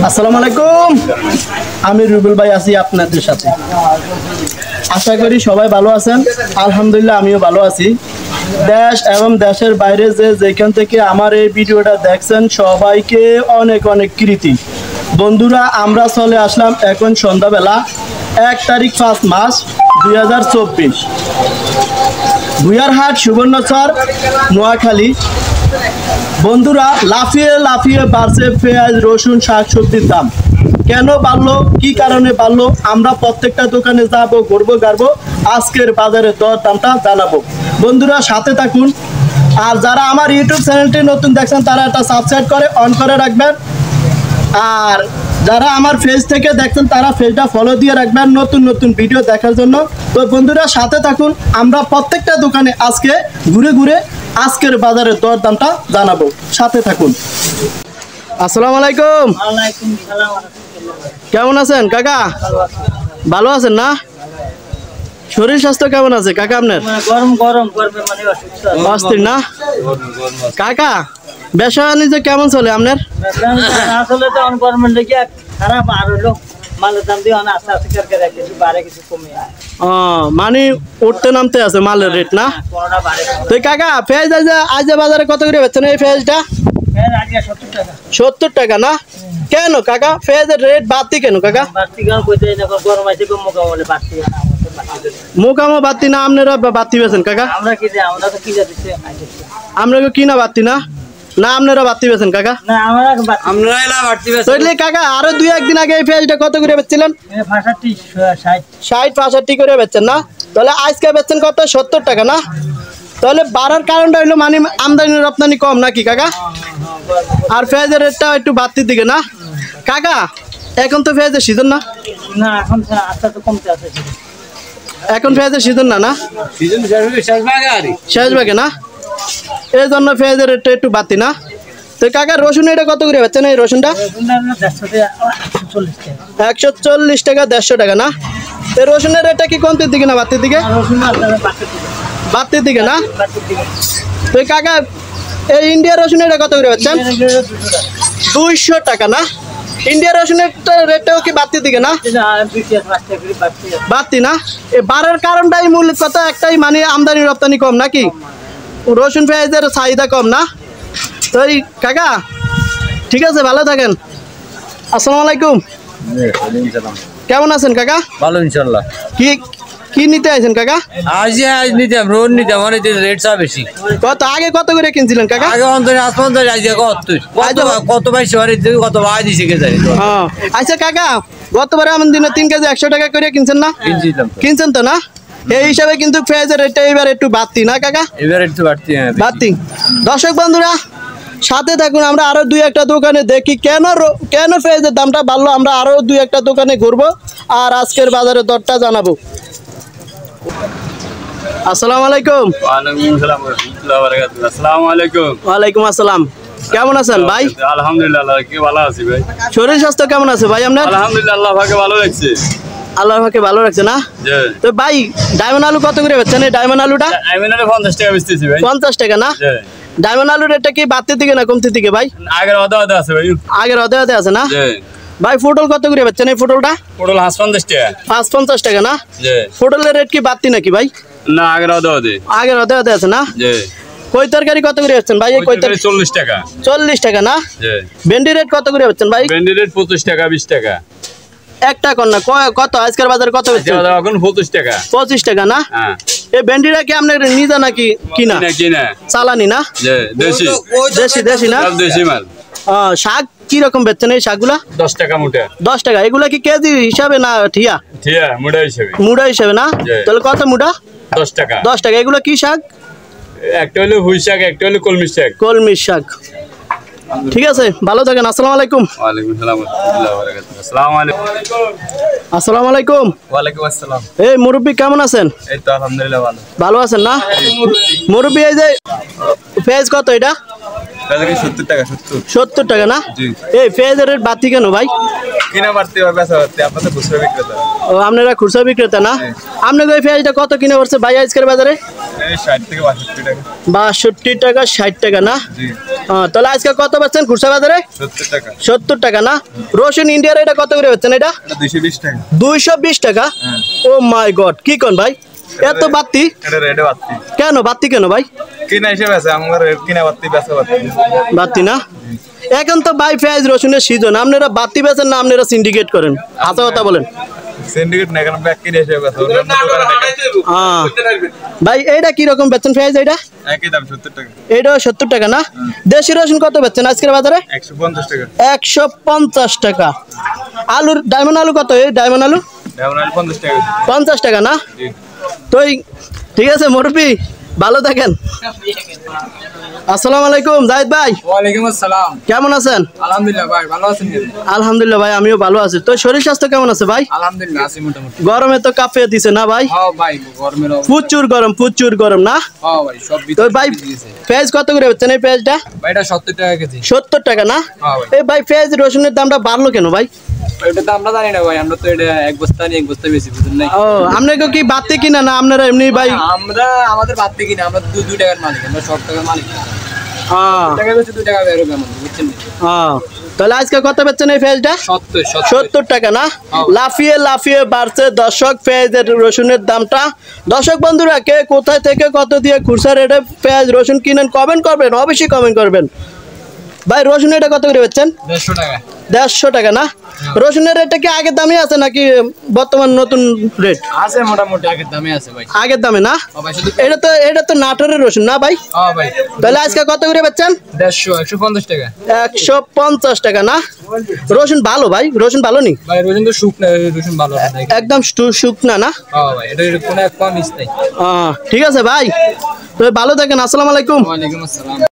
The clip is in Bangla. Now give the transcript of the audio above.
আসসালামু আলাইকুম। আমি রুবেল ভাই আছি আপনাদের সাথে। আশা করি সবাই ভালো আছেন। আলহামদুলিল্লাহ আমিও ভালো আছি। দেশ এবং দেশের বাইরে যেখান থেকে আমার এই ভিডিওটা দেখছেন সবাইকে অনেক অনেক কৃতি। বন্ধুরা, আমরা চলে আসলাম এখন সন্ধ্যাবেলা 1 তারিখ 5 মাস 2024, ভুইয়ারহাট, সুবর্ণচর, নোয়াখালী। বন্ধুরা, লাফিয়ে লাফিয়ে বাড়ছে পেঁয়াজ, রসুন, শাকসবজির দাম। কেন বাড়লো, কি কারণে বাড়লো, আমরা প্রত্যেকটা দোকানে যাবো, ঘুরবো, গাড়বো, আজকের বাজারের দর দামটা জানাবো। বন্ধুরা সাথে থাকুন। আর যারা আমার ইউটিউব চ্যানেলটি নতুন দেখছেন তারা একটা সাবস্ক্রাইব করে অন করে রাখবেন। আর যারা আমার পেজ থেকে দেখছেন তারা পেজটা ফলো দিয়ে রাখবেন নতুন নতুন ভিডিও দেখার জন্য। তো বন্ধুরা সাথে থাকুন, আমরা প্রত্যেকটা দোকানে আজকে ঘুরে ঘুরে আজকের বাজারের দর দামটা জানাবো। সাথে থাকুন। আসসালামু আলাইকুম। কেমন আছেন কাকা? ভালো আছেন না? শরীর স্বাস্থ্য কেমন আছে কাকা আপনার? অস্থির না কাকা? ব্যবসা বাণিজ্য কেমন চলে আপনার? মানে উঠতে নামতে আছে মালের রেট না? তো কাকা পেঁয়াজ আজ বাজারে কত করে বেচছেন এই পেঁয়াজটা? 70 টাকা না? কেন কাকা পেঁয়াজের রেট বাড়তি কেন কাকা? মোকামো বাড়তি না, আপনারা বাড়তি বেছেন কাকা? আমরা কিনা বাড়তি না না, আপনারা বাড়তি বেছেন কাকা? কাকা আরো 2-1 দিন আগে এই পেঁয়াজটা কত করে বেচছিলেন? 60-65 করে বেচছেন না? তাহলে আজকে বেচছেন কত? 70 টাকা না? তাহলে বাড়ার কারণটা হইলো মানে আমদানি রপ্তানি কম নাকি কাকা? আর পেঁয়াজের রেটটা একটু বাড়তির দিকে না কাকা? এখন তো পেঁয়াজের সিজন না? এখন পেঁয়াজের সিজন না? না শেষ ভাগে না, এই জন্য পেঁয়াজের রেটটা একটু বাড়তি না? তো কাকা রসুন এটা কত করে বেচছেন এই রসুনটা? 140 টাকা 150 টাকা না? তো রসুনের রেটটা কি কমতির দিকে না বাড়তির দিকে? বাড়তির দিকে না? তো কাকা এই ইন্ডিয়া রসুন এটা কত করে বেচছেন? 200 টাকা না? ইন্ডিয়া রসুনের রেটটাও কি বাড়তির দিকে না? বাড়তি না? এই বাড়ার কারণটাই মূল কথা একটাই, মানে আমদানি রপ্তানি কম নাকি? রসুন পেঁয়াজের চাহিদা কম না? তো কাকা ঠিক আছে, ভালো থাকেন। আসসালামু আলাইকুম। কেমন আছেন কাকা? ভালো ইনশাআল্লাহ। কি নিতে আইছেন কাকা? আজ নিতাম, রোড নিতাম, মানে রেট চা বেশি। কত আগে কত করে কিনছিলেন কাকা? আগে অন্তরে আসমান কত পাইছে কত ভাই দিছে কে জানি। হ্যাঁ আচ্ছা কাকা, গতবারে এমন দিনে 3 কেজি 100 টাকা করে কিনছেন না? কিনছেন তো না? এই হিসাবে কিন্তু পেঁয়াজের রেটটা এবার একটু বাড়তি না কাকা? এবার একটু বাড়তি, হ্যাঁ বাড়তি। দর্শক বন্ধুরা সাথে থাকুন, আমরা আরো 2-1টা দোকানে দেখি কেন পেঁয়াজের দামটা বাড়লো। আমরা আরো 2-1টা দোকানে ঘুরবো আর আজকের বাজারের দরটা জানাবো। আসসালামু আলাইকুম। ওয়ালাইকুম আসসালাম। কেমন আছেন ভাই? আলহামদুলিল্লাহ ভালো আছি ভাই। শরীর স্বাস্থ্য কেমন আছে ভাই আপনার? আলহামদুলিল্লাহ আল্লাহ পাকে ভালো লাগছে। আল্লাহ পাকে ভালো রাখছে না? তো ভাই ডায়মন্ড আলু কত করে বেচছেন? এই ডায়মন্ড আলুটা 50 টাকা বেচতেছি ভাই। 50 টাকা না? ডায়মন্ড আলুর রেটটা কি বাড়তির দিকে না কমতির দিকে ভাই? আগের অদাতে আছে ভাই। আগের অদাতে আছে না? ভাই পটল কত করে বেচছেন এই পটলটা? পটল 50 টাকা। 50 টাকা না? পটলের রেট কি বাড়তি নাকি ভাই? না, আগের অদাতে আছে না? কই তরকারি কত করে বেচছেন ভাই? এই কই তরকারি 40 টাকা। 40 টাকা না? ভেন্ডি রেট কত করে বেচছেন ভাই? ভেন্ডি রেট 25 টাকা 20 টাকা। একটা কোন না কত আজকের বাজারে কত বেচছেন? এখন 25 টাকা। 25 টাকা না? হ্যাঁ। এই ভেন্ডিটা কি আপনার নিজা নাকি কিনা? কিনা। চালানি না? দেশি না? দেশি মাল। শাক কি রকম বেচছেন এই শাকগুলা? 10 টাকা মুঠা। 10 টাকা। এগুলা কি কেজি হিসাবে না ঠিয়া? ঠিয়া মুঠা হিসাবে। মুঠা হিসাবে না? তাহলে কত মুঠা? 10 টাকা। 10 টাকা। এগুলা কি শাক? একটা হলো হুই শাক, একটা হলো কলমি শাক। কলমি শাক। ঠিক আছে, ভালো থাকেন। আসসালামু আলাইকুম। ওয়ালাইকুম আসসালাম ওয়া রাহমাতুল্লাহি ওয়া বারাকাতুহু। আসসালামু আলাইকুম। আসসালামু আলাইকুম। ওয়া আলাইকুম আসসালাম। এই মুরব্বি কেমন আছেন? এই তো আলহামদুলিল্লাহ ভালো। ভালো আছেন না? মুরব্বি এই যে পেঁয়াজ কত এটা? তাহলে কি 70 টাকা 70 70 টাকা না? জি। এই পেঁয়াজের রেট বাড়তি কেন ভাই? কিনা বাড়তি হবে বেচা বাড়তি আপনাদের খুচরা বিক্রেতা ও আপনারা খুচরা বিক্রেতা না? আপনাকে ওই পেঁয়াজটা কত কিনে পড়ছে ভাই আজকের বাজারে? এই 60 থেকে 62 টাকা 62 টাকা 60 টাকা না? জি তাহলে আজকে কত পাচ্ছেন খুচরা বাজারে? 70 টাকা 70 টাকা না? রসুন ইন্ডিয়ার এটা কত করে পাচ্ছেন এটা? এটা 220 টাকা 220 টাকা? ও মাই গড, কি কোন ভাই এত বাড়তি? এটা রেডে বাড়তি কেন বাড়তি কেন ভাই? কিনা হিসেবে আছে আমার কিনা বাড়তি বেচা বাড়তি বাড়তি না? এখন তো ভাই পেঁয়াজ রসুনের সিজন, আপনারা বাড়তি বেচেন না আপনারা সিন্ডিকেট করেন? হাসা কথা বলেন। সিন্ডিকেট না কেন ব্যাক কিনে হিসেবে আছে অন্য দোকানে টাকা ভাই এইটা কি রকম বেচেন পেঁয়াজ? এইটা একই দাম 70 টাকা এইটাও 70 টাকা না? দেশি রসুন কত বেচছেন আজকের বাজারে? 150 টাকা 150 টাকা। আলুর ডায়মন্ড আলু কত? এই ডায়মন্ড আলু যেমন 50 টাকা 50 টাকা না? জি তো ঠিক আছে মুরব্বি, ভালো থাকেন। আসসালামু আলাইকুম জাহিদ ভাই, ওয়ালাইকুম আসসালাম। কেমন আছেন? আলহামদুলিল্লাহ ভাই, ভালো আছেন? আলহামদুলিল্লাহ ভাই, আমিও ভালো আছি। তো শরীর স্বাস্থ্য কেমন আছে ভাই? আলহামদুলিল্লাহ আছি মোটামুটি। গরমে তো কাঁপিয়ে দিছে না ভাই? হ্যাঁ ভাই, গরমের প্রচুর গরম না? হ্যাঁ ভাই, সব তো ভাই পেঁয়াজ কত করে বেচছেন এই পেঁয়াজটা? ভাই এটা 70 টাকা কেজি। 70 টাকা না? হ্যাঁ ভাই। এই ভাই পেঁয়াজ রসুনের দামটা বাড়লো কেন ভাই? এটা তো আমরা জানি না ভাই, আমরা তো এটা এক বস্তা নিয়ে এক বস্তা বেশি বুঝুন নাই। ও আপনাকে কি বাড়তি কিনা না আপনারা এমনি ভাই? আমরা আমাদের বাদ থেকে কিনা, আমরা 2 টাকার মালিক, আমরা সব টাকার মালিক না। হ্যাঁ টাকা বেশি 2 টাকা বেরোবে আমাদের, বুঝছেন? তাহলে আজকে কত বেচছেন এই পেঁয়াজটা? 70 টাকা না? লাফিয়ে বাড়ছে দর্শক পেঁয়াজের রসুনের দামটা। দর্শক বন্ধুরা, কে কোথায় থেকে কত দিয়ে খুচরা রেটে পেঁয়াজ রসুন কিনেন কমেন্ট করবেন, অবশ্যই কমেন্ট করবেন। ভাই রসুন এটা কত করে বেচছেন? 150 টাকা 150 টাকা না? রসুনের রেটটা কি আগের দামই আছে নাকি বর্তমান নতুন রেট? আছে, মোটামুটি আগের দামে আছে ভাই। আগের দামে না? হ্যাঁ ভাই, শুধু এটা তো নাটোরের রসুন না ভাই? হ্যাঁ ভাই। তাহলে আজকে কত করে বেচছেন? 150 টাকা 150 টাকা না? রসুন ভালো ভাই, রসুন ভালো নি ভাই। রসুন তো শুকনা, রসুন ভালো না একদম শুকনা না? হ্যাঁ ভাই, এটা কোনো এক কম মিস নাই। ঠিক আছে ভাই, তো ভালো থাকেন। আসসালামু আলাইকুম। ওয়ালাইকুম আসসালাম।